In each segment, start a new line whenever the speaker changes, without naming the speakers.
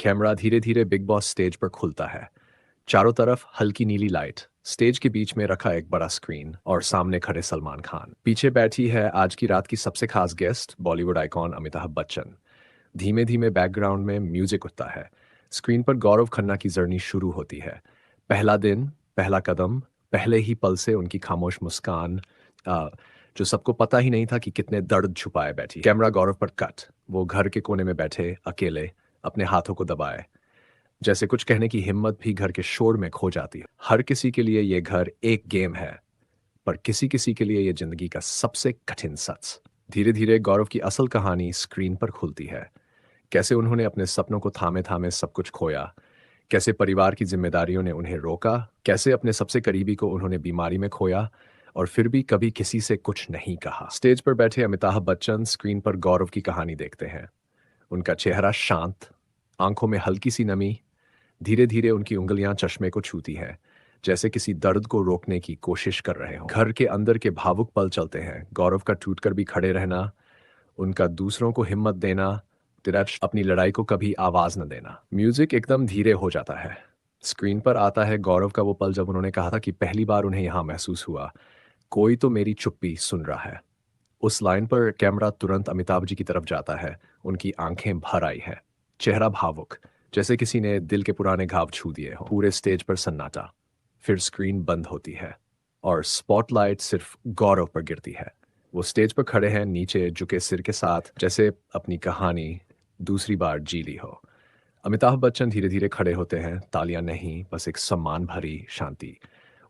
Camera धीरे धीरे big boss stage पर खुलता है। चारों तरफ हल्की नीली लाइट, स्टेज के बीच में रखा एक बड़ा स्क्रीन और सामने खड़े सलमान खान। पीछे बैठी है आज की रात की सबसे खास गेस्ट, बॉलीवुड आइकॉन अमिताभ बच्चन। धीमे धीमे बैकग्राउंड में म्यूजिक उठता है। स्क्रीन पर गौरव खन्ना की जर्नी शुरू होती है। पहला दिन, पहला कदम, पहले ही पल से उनकी खामोश मुस्कान, आ, जो सबको पता ही नहीं था कि कितने दर्द छुपाए बैठी। कैमरा गौरव पर कट। वो घर के कोने में बैठे अकेले, अपने हाथों को दबाए, जैसे कुछ कहने की हिम्मत भी घर के शोर में खो जाती है। हर किसी के लिए ये घर एक गेम है, पर किसी किसी के लिए ये जिंदगी का सबसे कठिन सच। धीरे धीरे गौरव की असल कहानी स्क्रीन पर खुलती है। कैसे उन्होंने अपने सपनों को थामे थामे सब कुछ खोया, कैसे परिवार की जिम्मेदारियों ने उन्हें रोका, कैसे अपने सबसे करीबी को उन्होंने बीमारी में खोया और फिर भी कभी किसी से कुछ नहीं कहा। स्टेज पर बैठे अमिताभ बच्चन स्क्रीन पर गौरव की कहानी देखते हैं। उनका चेहरा शांत, आंखों में हल्की सी नमी। धीरे धीरे उनकी उंगलियां चश्मे को छूती हैं, जैसे किसी दर्द को रोकने की कोशिश कर रहे हो। घर के अंदर के भावुक पल चलते हैं। गौरव का टूटकर भी खड़े रहना, उनका दूसरों को हिम्मत देना, तिरछ अपनी लड़ाई को कभी आवाज न देना। म्यूजिक एकदम धीरे हो जाता है। स्क्रीन पर आता है गौरव का वो पल जब उन्होंने कहा था कि पहली बार उन्हें यहां महसूस हुआ, कोई तो मेरी चुप्पी सुन रहा है। उस लाइन पर कैमरा तुरंत अमिताभ जी की तरफ जाता है। उनकी आंखें भर आई है, चेहरा भावुक, जैसे किसी ने दिल के पुराने घाव छू दिए हो। पूरे स्टेज पर सन्नाटा। फिर स्क्रीन बंद होती है और स्पॉटलाइट सिर्फ गौरव पर गिरती है। वो स्टेज पर खड़े हैं, नीचे झुके सिर के साथ, जैसे अपनी कहानी दूसरी बार जी ली हो। अमिताभ बच्चन धीरे धीरे खड़े होते हैं, तालियां नहीं, बस एक सम्मान भरी शांति।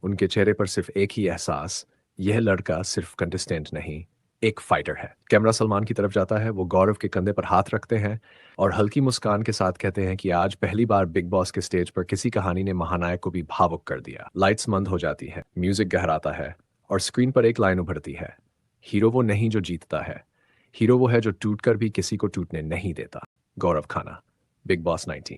उनके चेहरे पर सिर्फ एक ही एहसास, यह लड़का सिर्फ कंटेस्टेंट नहीं, एक फाइटर है। कैमरा सलमान की तरफ जाता है। वो गौरव के कंधे पर हाथ रखते हैं और हल्की मुस्कान के साथ कहते हैं कि आज पहली बार बिग बॉस के स्टेज पर किसी कहानी ने महानायक को भी भावुक कर दिया। लाइट्स मंद हो जाती है, म्यूजिक गहराता है और स्क्रीन पर एक लाइन उभरती है, हीरो वो नहीं जो जीतता है, हीरो वो है जो टूटकर भी किसी को टूटने नहीं देता। गौरव खाना, बिग बॉस 19।